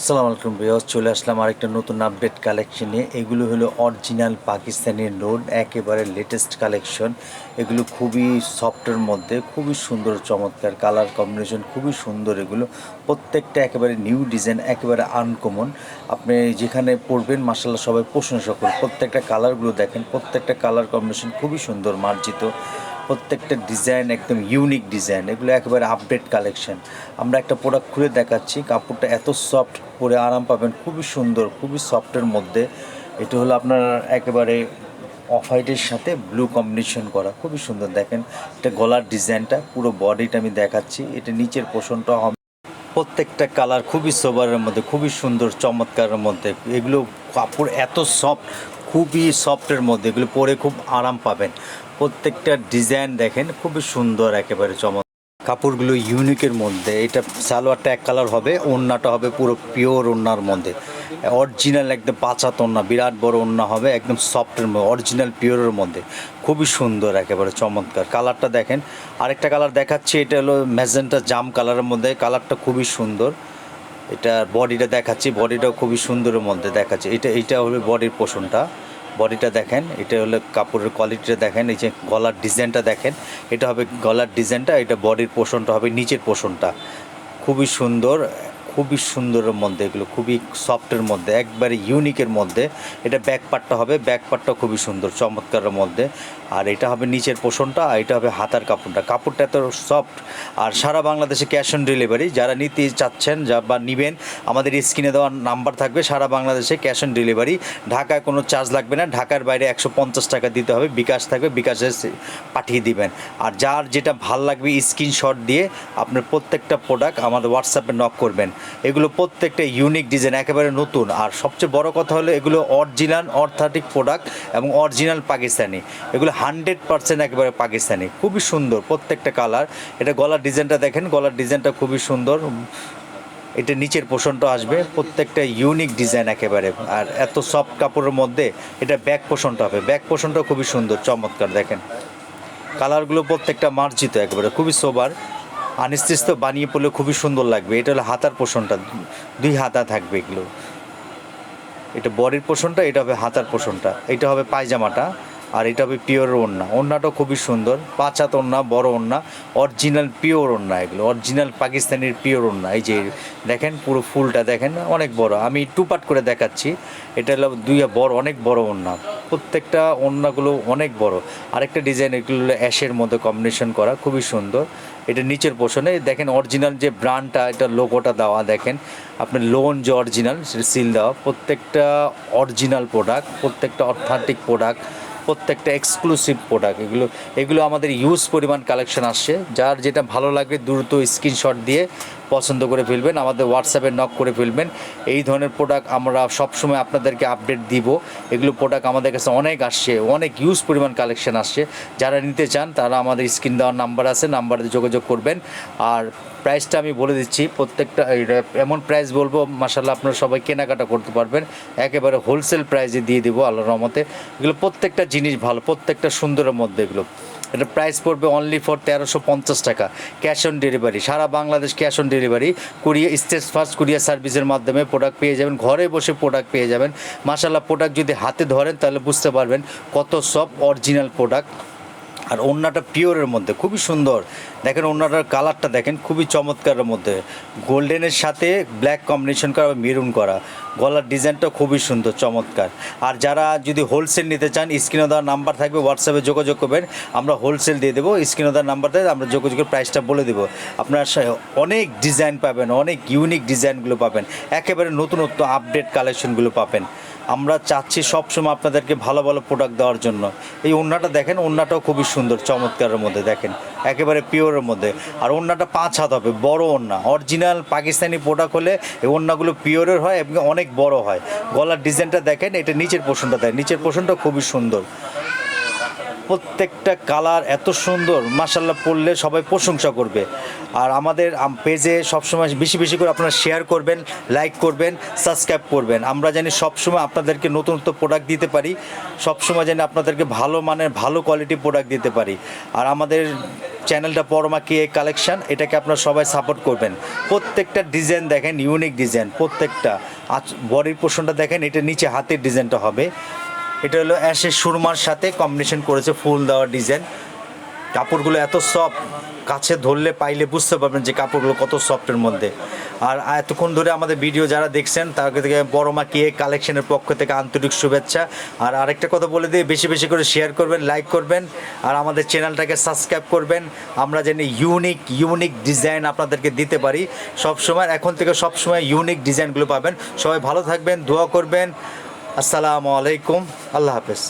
আসসালামু আলাইকুম ভিউয়ার্স, চলে আসলাম আরেকটা নতুন আপডেট কালেকশন নিয়ে। এগুলো হলো অরিজিনাল পাকিস্তানি নোট, একেবারে লেটেস্ট কালেকশন। এগুলো খুবই সফটের মধ্যে, খুবই সুন্দর, চমৎকার কালার কম্বিনেশন, খুবই সুন্দর। এগুলো প্রত্যেকটা একেবারে নিউ ডিজাইন, একেবারে আনকমন। আপনি যেখানে পড়বেন মাশাআল্লাহ সবাই প্রশংসা করবে। প্রত্যেকটা কালারগুলো দেখেন, প্রত্যেকটা কালার কম্বিনেশন খুবই সুন্দর, মার্জিত। প্রত্যেকটা ডিজাইন একদম ইউনিক ডিজাইন। এগুলো একেবারে আপডেট কালেকশন। আমরা একটা প্রোডাক্ট খুলে দেখাচ্ছি, কাপড়টা এত সফট, পরে আরাম পাবেন, খুবই সুন্দর, খুবই সফটের মধ্যে। এটা হলো আপনার একেবারে অফ হোয়াইটের সাথে ব্লু কম্বিনেশন করা, খুবই সুন্দর। দেখেন এটা গলার ডিজাইনটা, পুরো বডিটা আমি দেখাচ্ছি। এটা নিচের পোর্শনটা হবে প্রত্যেকটা কালার খুবই সোবারের মধ্যে, খুবই সুন্দর, চমৎকারের মধ্যে। এগুলো কাপড় এত সফট, খুবই সফটের মধ্যে, এগুলো পরে খুব আরাম পাবেন। প্রত্যেকটা ডিজাইন দেখেন খুবই সুন্দর, একেবারে চমৎকার। কাপড়গুলো ইউনিকের মধ্যে। এটা সালোয়ারটা এক কালার হবে, ওড়নাটা হবে পুরো পিওর ওড়নার মধ্যে, অরিজিনাল একদম পাঁচাত ওড়না, বিরাট বড় ওড়না হবে, একদম সফটের মধ্যে, অরিজিনাল পিওরের মধ্যে, খুবই সুন্দর, একেবারে চমৎকার। কালারটা দেখেন, আরেকটা কালার দেখাচ্ছি, এটা হলো ম্যাজেন্টা জাম কালারের মধ্যে, কালারটা খুবই সুন্দর। এটা বডিটা দেখাচ্ছি, বডিটাও খুবই সুন্দরের মধ্যে দেখাচ্ছি। এইটা হলো বডির পোর্শনটা, বডিটা দেখেন। এটা হলো কাপড়ের কোয়ালিটিটা দেখেন, এই যে গলার ডিজাইনটা দেখেন, এটা হবে গলার ডিজাইনটা, এটা বডির পোর্শনটা হবে নিচের পোর্শনটা, খুবই সুন্দর, খুবই সুন্দরের মধ্যে। এগুলো খুবই সফটের মধ্যে, একবারে ইউনিকের মধ্যে। এটা ব্যাক পার্টটা হবে, ব্যাক পার্টটা খুবই সুন্দর, চমৎকারের মধ্যে। আর এটা হবে নিচের পোর্শনটা, আর এটা হবে হাতার কাপড়টা। কাপড়টা এত সফট। আর সারা বাংলাদেশে ক্যাশ অন ডেলিভারি, যারা নিতে চাচ্ছেন বা নেবেন, আমাদের স্ক্রিনে দেওয়ার নাম্বার থাকবে। সারা বাংলাদেশে ক্যাশ অন ডেলিভারি, ঢাকায় কোনো চার্জ লাগবে না। ঢাকার বাইরে 150 টাকা দিতে হবে, বিকাশ থাকবে, বিকাশে পাঠিয়ে দিবেন। আর যার যেটা ভাল লাগবে স্ক্রিনশট দিয়ে আপনার প্রত্যেকটা প্রোডাক্ট আমাদের হোয়াটসঅ্যাপে নক করবেন। এগুলো প্রত্যেকটা ইউনিক ডিজাইন, একেবারে নতুন। আর সবচেয়ে বড় কথা হলো এগুলো অরিজিনাল অথেন্টিক প্রোডাক্ট এবং অরিজিনাল পাকিস্তানি। এগুলো 100% একেবারে পাকিস্তানি, খুবই সুন্দর প্রত্যেকটা কালার। এটা গলার ডিজাইনটা দেখেন, গলার ডিজাইনটা খুবই সুন্দর। এটা নিচের পোর্শনটা আসবে, প্রত্যেকটা ইউনিক ডিজাইন একেবারে। আর এত সফট কাপড়ের মধ্যে এটা ব্যাক পোর্শনটা হবে, ব্যাক পোর্শনটা খুবই সুন্দর, চমৎকার। দেখেন কালারগুলো প্রত্যেকটা মার্জিত, একেবারে খুবই সোবার। আনস্টিচ তো বানিয়ে পড়লে খুবই সুন্দর লাগবে। এটা হলো হাতার পোর্শনটা, দুই হাতা থাকবে এগুলো। এটা বডির পোর্শনটা, এটা হবে হাতার পোর্শনটা, এটা হবে পায়জামাটা। আর এটা হবে পিওর ওড়না, ওড়নাটাও খুবই সুন্দর, 5 হাত ওড়না, বড় ওড়না, অরিজিনাল পিওর ওড়না। এগুলো অরিজিনাল পাকিস্তানের পিওর ওড়না। এই যে দেখেন পুরো ফুলটা দেখেন, অনেক বড়। আমি টু পার্ট করে দেখাচ্ছি। এটা হলো বড়, অনেক বড় ওড়না, প্রত্যেকটা ওড়নাগুলো অনেক বড়। আরেকটা ডিজাইন, এগুলো অ্যাশের মধ্যে কম্বিনেশন করা, খুবই সুন্দর। এটা নিচের পোর্শনে দেখেন অরিজিনাল যে ব্র্যান্ডটা, এটা লোগোটা দেওয়া দেখেন, আপনার লোন যে অরিজিনাল সেটা সিল দেওয়া। প্রত্যেকটা অরিজিনাল প্রোডাক্ট, প্রত্যেকটা অথেন্টিক প্রোডাক্ট, প্রত্যেকটা এক্সক্লুসিভ প্রোডাক্ট। এগুলো আমাদের ইউজ পরিমাণ কালেকশন আসছে। যার যেটা ভালো লাগবে দ্রুত স্ক্রিনশট দিয়ে পছন্দ করে ফেলবেন, আমাদের হোয়াটসঅ্যাপে নক করে ফেলবেন। এই ধরনের প্রোডাক্ট আমরা সবসময় আপনাদেরকে আপডেট দিব। এগুলো প্রোডাক্ট আমাদের কাছে অনেক আসছে, অনেক ইউজ পরিমাণ কালেকশন আসছে। যারা নিতে চান তারা আমাদের স্ক্রিন দেওয়ার নাম্বার আছে, নাম্বারে যোগাযোগ করবেন। আর প্রাইসটা আমি বলে দিচ্ছি, প্রত্যেকটা এমন প্রাইস বলবো মাশাআল্লাহ আপনারা সবাই কেনাকাটা করতে পারবেন। একেবারে হোলসেল প্রাইসে দিয়ে দেবো আল্লাহর রহমতে। এগুলো প্রত্যেকটা জিনিস ভালো, প্রত্যেকটা সুন্দরের মধ্যে। এগুলো এটা প্রাইস পড়বে অনলি ফর 1350 টাকা, ক্যাশ অন ডেলিভারি, সারা Bangladesh cash on delivery. Courier steadfast courier সার্ভিসের মাধ্যমে প্রোডাক্ট পেয়ে যাবেন, ঘরে বসে প্রোডাক্ট পেয়ে যাবেন। মাশাআল্লাহ প্রোডাক্ট যদি হাতে ধরেন তাহলে বুঝতে পারবেন কত সব অরিজিনাল প্রোডাক্ট। আর ওড়নাটা পিওরের মধ্যে, খুবই সুন্দর। দেখেন ওড়নাটার কালারটা দেখেন, খুবই চমৎকারের মধ্যে, গোল্ডেনের সাথে ব্ল্যাক কম্বিনেশন করা, মেরুন করা। গলার ডিজাইনটা খুবই সুন্দর, চমৎকার। আর যারা যদি হোলসেল নিতে চান স্ক্রিনে দেওয়ার নাম্বার থাকবে, হোয়াটসঅ্যাপে যোগাযোগ করবেন, আমরা হোলসেল দিয়ে দেবো। স্ক্রিনে দেওয়ার নাম্বার থেকে আমরা যোগাযোগের প্রাইসটা বলে দেবো। আপনার অনেক ডিজাইন পাবেন, অনেক ইউনিক ডিজাইনগুলো পাবেন, একেবারে নতুনত্ব আপডেট কালেকশনগুলো পাবেন। আমরা চাচ্ছি সবসময় আপনাদেরকে ভালো ভালো প্রোডাক্ট দেওয়ার জন্য। এই ওড়নাটা দেখেন, ওড়নাটাও খুবই সুন্দর, চমৎকারের মধ্যে দেখেন, একেবারে পিওরের মধ্যে। আর ওড়নাটা 5 হাত হবে, বড় ওড়না। অরিজিনাল পাকিস্তানি প্রোডাক্ট হলে এই ওড়নাগুলো পিওরের হয় এবং অনেক বড় হয়। গলার ডিজাইনটা দেখেন, এটা নিচের পোর্শনটা দেয়, নিচের পোর্শনটা খুবই সুন্দর। প্রত্যেকটা কালার এত সুন্দর, মাশাআল্লাহ, পড়লে সবাই প্রশংসা করবে। আর আমাদের পেজে সবসময় বেশি বেশি করে আপনারা শেয়ার করবেন, লাইক করবেন, সাবস্ক্রাইব করবেন। আমরা জানি সবসময় আপনাদেরকে নতুন নতুন প্রোডাক্ট দিতে পারি, সবসময় জানি আপনাদেরকে ভালো মানের ভালো কোয়ালিটি প্রোডাক্ট দিতে পারি। আর আমাদের চ্যানেলটা পরমা কে কালেকশন, এটাকে আপনারা সবাই সাপোর্ট করবেন। প্রত্যেকটা ডিজাইন দেখেন, ইউনিক ডিজাইন প্রত্যেকটা। বডির পোর্শনটা দেখেন, এটা নিচে হাতের ডিজাইনটা হবে। এটা হলো অ্যাশের সুরমার সাথে কম্বিনেশন করেছে ফুল দেওয়া ডিজাইন। কাপড়গুলো এত সফট, কাছে ধরলে পাইলে বুঝতে পারবেন যে কাপড়গুলো কত সফটের মধ্যে। আর এতক্ষণ ধরে আমাদের ভিডিও যারা দেখছেন তাকে থেকে বড়মা কে কালেকশনের পক্ষ থেকে আন্তরিক শুভেচ্ছা। আর আরেকটা কথা বলে দিই, বেশি বেশি করে শেয়ার করবেন, লাইক করবেন, আর আমাদের চ্যানেলটাকে সাবস্ক্রাইব করবেন। আমরা যেন ইউনিক ডিজাইন আপনাদেরকে দিতে পারি সবসময়। এখন থেকে সবসময় ইউনিক ডিজাইনগুলো পাবেন। সবাই ভালো থাকবেন, দোয়া করবেন। আসসালামু আলাইকুম, আল্লাহ হাফেজ।